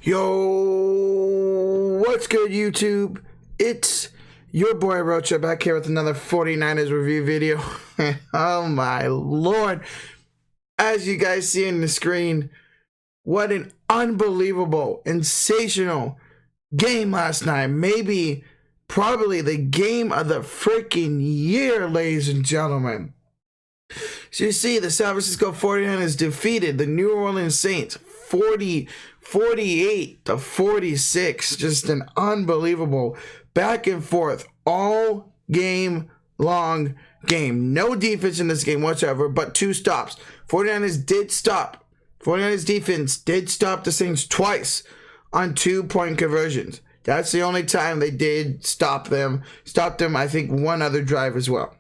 Yo, what's good, YouTube? It's your boy Rocha back here with another 49ers review video. Oh my lord. As you guys see on the screen, what an unbelievable, sensational game last night. Probably the game of the freaking year, ladies and gentlemen. So you see, the San Francisco 49ers defeated the New Orleans Saints 48-46. Just an unbelievable back and forth all game long game. No defense in this game whatsoever, but two stops. 49ers did stop. 49ers defense did stop the Saints twice on 2-point conversions. That's the only time they did stop them. Stopped them, I think, one other drive as well.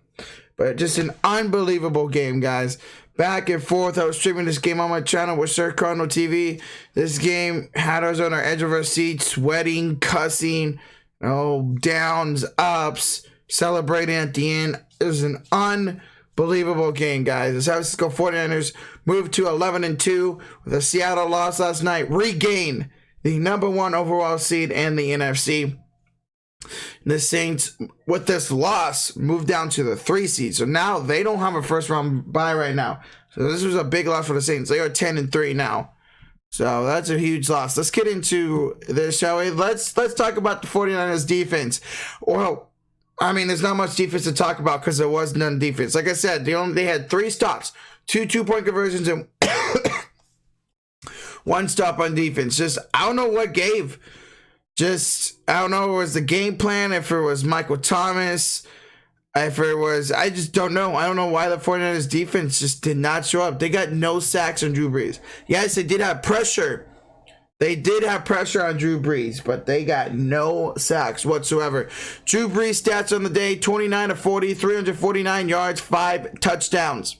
But just an unbelievable game, guys. Back and forth. I was streaming this game on my channel with Sir Cardinal TV. This game had us on our edge of our seats, sweating, cussing, downs, ups, celebrating at the end. It was an unbelievable game, guys. The San Francisco 49ers moved to 11-2 with a Seattle loss last night. Regain the #1 overall seed in the NFC. The Saints, with this loss, moved down to the 3 seed. So now they don't have a first round bye right now. So this was a big loss for the Saints. They are 10-3 now. So that's a huge loss. Let's get into this, shall we? Let's talk about the 49ers defense. Well, I mean, there's not much defense to talk about because there was none defense. Like I said, they had 3 stops, 2 2-point conversions, and 1 stop on defense. I don't know what gave. I don't know if it was the game plan, if it was Michael Thomas, I just don't know. I don't know why the 49ers defense just did not show up. They got no sacks on Drew Brees. Yes, they did have pressure. They did have pressure on Drew Brees, but they got no sacks whatsoever. Drew Brees stats on the day, 29-40, 349 yards, 5 touchdowns.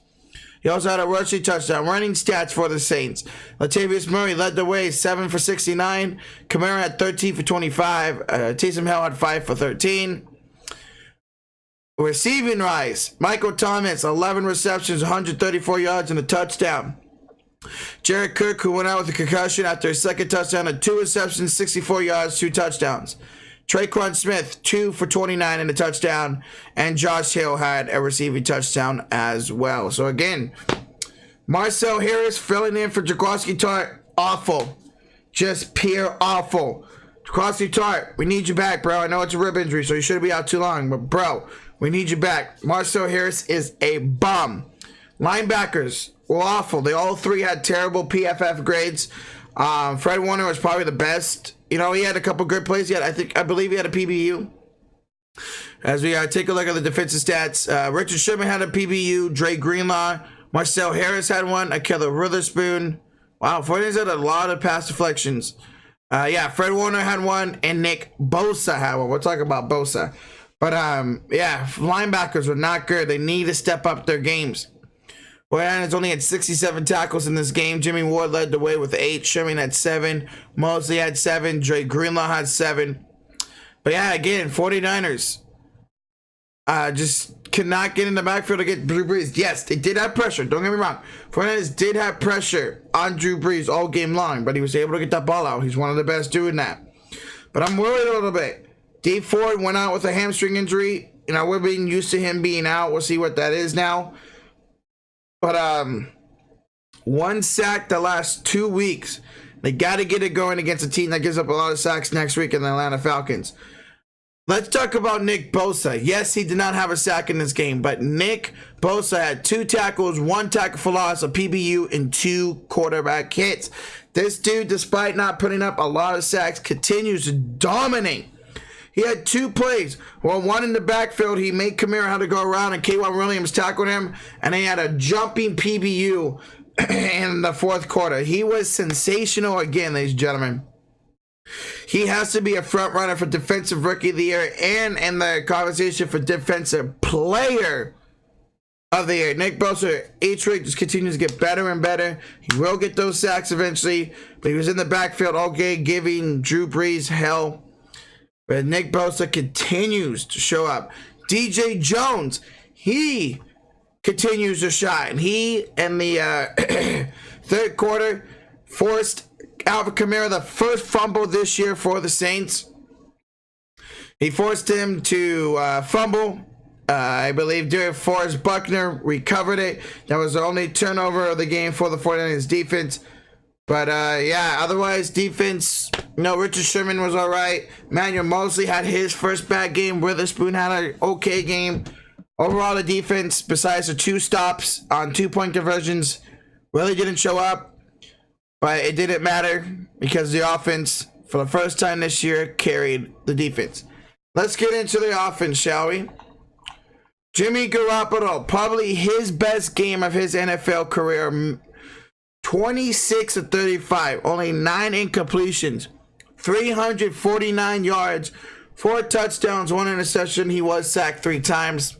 He also had a rushing touchdown. Running stats for the Saints. Latavius Murray led the way, 7 for 69. Kamara had 13 for 25. Taysom Hill had 5 for 13. Receiving rise. Michael Thomas, 11 receptions, 134 yards, and a touchdown. Jared Cook, who went out with a concussion after his second touchdown, had 2 receptions, 64 yards, 2 touchdowns. Traquan Smith, 2 for 29 and a touchdown. And Josh Hill had a receiving touchdown as well. So again, Marcel Harris filling in for Jaquiski Tartt. Awful. Just pure awful. Jaquiski Tartt, we need you back, bro. I know it's a rib injury, so you shouldn't be out too long. But, bro, we need you back. Marcel Harris is a bum. Linebackers were awful. They all 3 had terrible PFF grades. Fred Warner was probably the best. He had a couple good plays. I believe he had a PBU. As we take a look at the defensive stats, Richard Sherman had a PBU. Dre Greenlaw, Marcel Harris had one. Ahkello Witherspoon. Wow, 49ers had a lot of pass deflections. Fred Warner had one, and Nick Bosa had one. We'll talk about Bosa. But linebackers were not good. They need to step up their games. 49ers only had 67 tackles in this game. Jimmy Ward led the way with 8. Sherman had 7. Mosley had 7. Dre Greenlaw had 7. But again, 49ers just could not get in the backfield to get Drew Brees. Yes, they did have pressure. Don't get me wrong. 49ers did have pressure on Drew Brees all game long, but he was able to get that ball out. He's one of the best doing that. But I'm worried a little bit. Dee Ford went out with a hamstring injury. We're being used to him being out. We'll see what that is now. But 1 sack the last 2 weeks. They got to get it going against a team that gives up a lot of sacks next week in the Atlanta Falcons. Let's talk about Nick Bosa. Yes, he did not have a sack in this game, but Nick Bosa had 2 tackles, 1 tackle for loss, a PBU, and 2 quarterback hits. This dude, despite not putting up a lot of sacks, continues to dominate. He had 2 plays. Well, one in the backfield, he made Kamara have to go around, and K'Waun Williams tackled him, and he had a jumping PBU in the 4th quarter. He was sensational again, ladies and gentlemen. He has to be a front runner for Defensive Rookie of the Year and in the conversation for Defensive Player of the Year. Nick Bosa, each week, just continues to get better and better. He will get those sacks eventually, but he was in the backfield all game giving Drew Brees hell. But Nick Bosa continues to show up. DJ Jones, he continues to shine. He, in the 3rd quarter, forced Alvin Kamara the first fumble this year for the Saints. He forced him to fumble. I believe DeForest Buckner recovered it. That was the only turnover of the game for the 49ers defense. But yeah, otherwise defense, Richard Sherman was all right. Manuel Mosley had his first bad game. Witherspoon had an okay game. Overall, the defense, besides the 2 stops on 2-point conversions, really didn't show up. But it didn't matter because the offense, for the first time this year, carried the defense. Let's get into the offense, shall we? Jimmy Garoppolo, probably his best game of his NFL career. 26 of 35, only 9 incompletions, 349 yards, 4 touchdowns, 1 interception. He was sacked 3 times.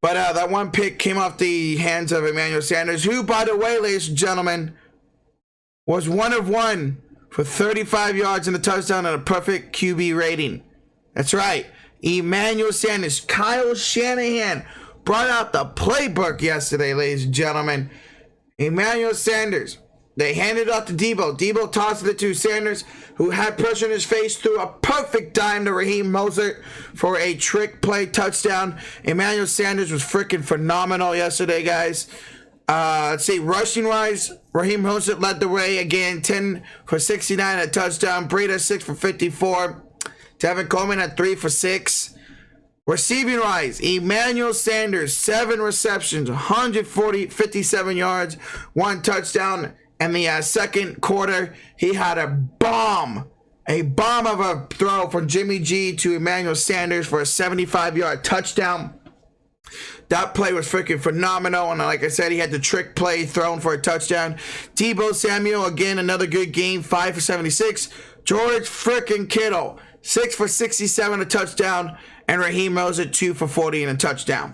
But that one pick came off the hands of Emmanuel Sanders, who, by the way, ladies and gentlemen, was 1 of 1 for 35 yards and a touchdown and a perfect QB rating. That's right. Emmanuel Sanders. Kyle Shanahan brought out the playbook yesterday, ladies and gentlemen. Emmanuel Sanders. They handed it off to Debo. Debo tossed it to Sanders, who had pressure in his face, threw a perfect dime to Raheem Mostert for a trick play touchdown. Emmanuel Sanders was freaking phenomenal yesterday, guys. Let's see, rushing-wise, Raheem Mostert led the way again, 10 for 69, a touchdown. Breida, 6 for 54. Tevin Coleman had 3 for 6. Receiving-wise, Emmanuel Sanders, 7 receptions, 57 yards, 1 touchdown. In the second quarter, he had a bomb of a throw from Jimmy G to Emmanuel Sanders for a 75-yard touchdown. That play was freaking phenomenal, and like I said, he had the trick play thrown for a touchdown. Deebo Samuel, again, another good game, 5 for 76. George freaking Kittle, 6 for 67, a touchdown, and Raheem Mostert, 2 for 40 and a touchdown.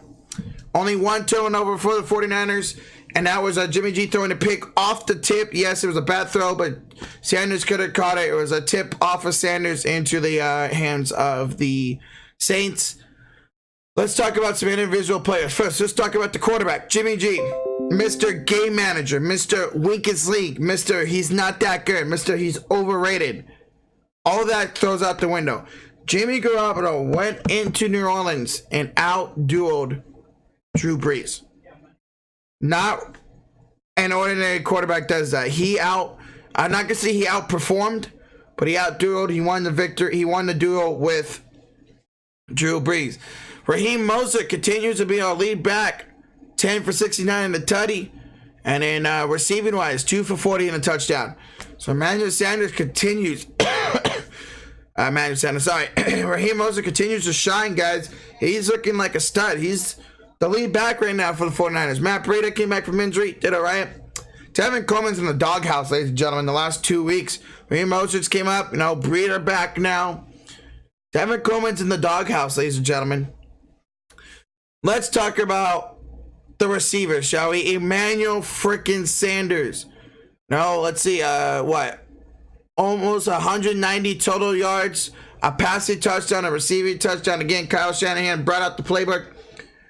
Only 1 turnover for the 49ers, and that was Jimmy G throwing a pick off the tip. Yes, it was a bad throw, but Sanders could have caught it. It was a tip off of Sanders into the hands of the Saints. Let's talk about some individual players. First, let's talk about the quarterback, Jimmy G. Mr. Game Manager, Mr. Weakest League, Mr. He's not that good, Mr. He's overrated. All that throws out the window. Jimmy Garoppolo went into New Orleans and out-dueled Drew Brees. Not an ordinary quarterback does that. I'm not going to say he outperformed, but he out-dueled. He won the victory. He won the duel with Drew Brees. Raheem Mostert continues to be our lead back. 10 for 69 in the tutty. And then receiving-wise, 2 for 40 and a touchdown. So Emmanuel Sanders continues. Raheem Mostert continues to shine, guys. He's looking like a stud. He's the lead back right now for the 49ers. Matt Breida came back from injury. Did all right. Tevin Coleman's in the doghouse, ladies and gentlemen, the last 2 weeks. Raheem Mostert came up. Breida back now. Tevin Coleman's in the doghouse, ladies and gentlemen. Let's talk about the receivers, shall we? Emmanuel freaking Sanders. No, let's see. Almost 190 total yards, a passing touchdown, a receiving touchdown. Again, Kyle Shanahan brought out the playbook.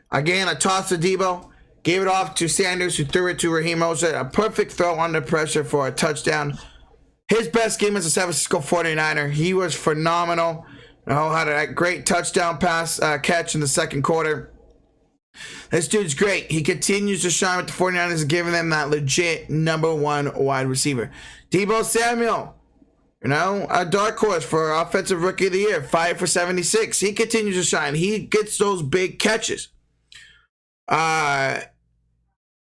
Again, a toss to Debo. Gave it off to Sanders, who threw it to Raheem Mostert. A perfect throw under pressure for a touchdown. His best game as a San Francisco 49er. He was phenomenal. Had a great touchdown pass catch in the second quarter. This dude's great. He continues to shine with the 49ers, giving them that legit number 1 wide receiver. Deebo Samuel, a dark horse for Offensive Rookie of the Year, 5 for 76. He continues to shine. He gets those big catches. What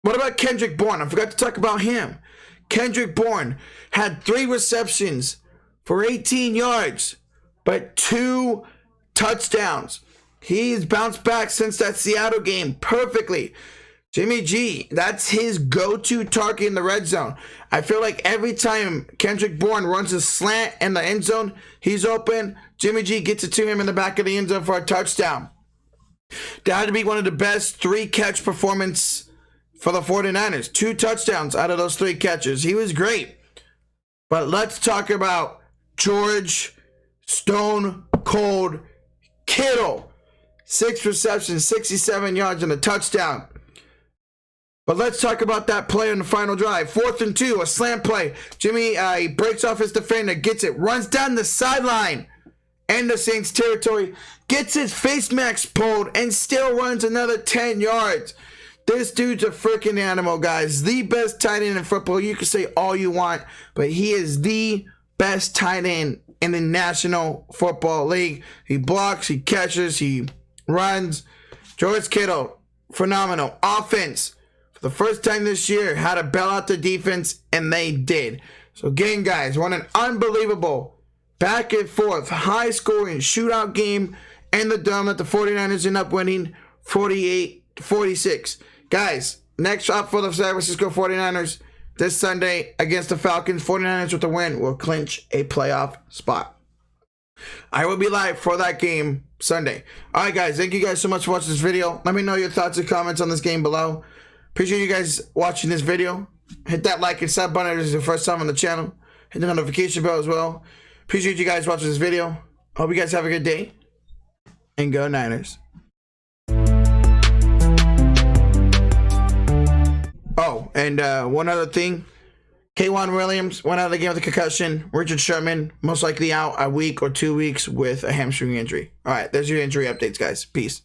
about Kendrick Bourne? I forgot to talk about him. Kendrick Bourne had 3 receptions for 18 yards, but 2 touchdowns. He's bounced back since that Seattle game perfectly. Jimmy G, that's his go-to target in the red zone. I feel like every time Kendrick Bourne runs a slant in the end zone, he's open. Jimmy G gets it to him in the back of the end zone for a touchdown. That had to be one of the best 3-catch performance for the 49ers. 2 touchdowns out of those 3 catches. He was great. But let's talk about George Stone Cold Kittle. 6 receptions, 67 yards, and a touchdown. But let's talk about that play on the final drive. 4th and 2, a slant play. Jimmy, he breaks off his defender, gets it, runs down the sideline in the Saints territory, gets his face mask pulled, and still runs another 10 yards. This dude's a freaking animal, guys. The best tight end in football. You can say all you want, but he is the best tight end in the National Football League. He blocks, he catches, he runs. George Kittle, phenomenal. Offense, for the first time this year, had to bail out the defense, and they did. So again, guys, what an unbelievable back and forth, high-scoring shootout game in the Dome that the 49ers end up winning 48-46. Guys, next up for the San Francisco 49ers this Sunday against the Falcons. 49ers with the win will clinch a playoff spot. I will be live for that game Sunday. All right, guys, thank you guys so much for watching this video. Let me know your thoughts and comments on this game below. Appreciate you guys watching this video. Hit that like and sub button if this is your first time on the channel. Hit the notification bell as well. Appreciate you guys watching this video. Hope you guys have a good day. And go Niners. Oh, and one other thing. K'Waun Williams went out of the game with a concussion. Richard Sherman most likely out a week or 2 weeks with a hamstring injury. All right, there's your injury updates, guys. Peace.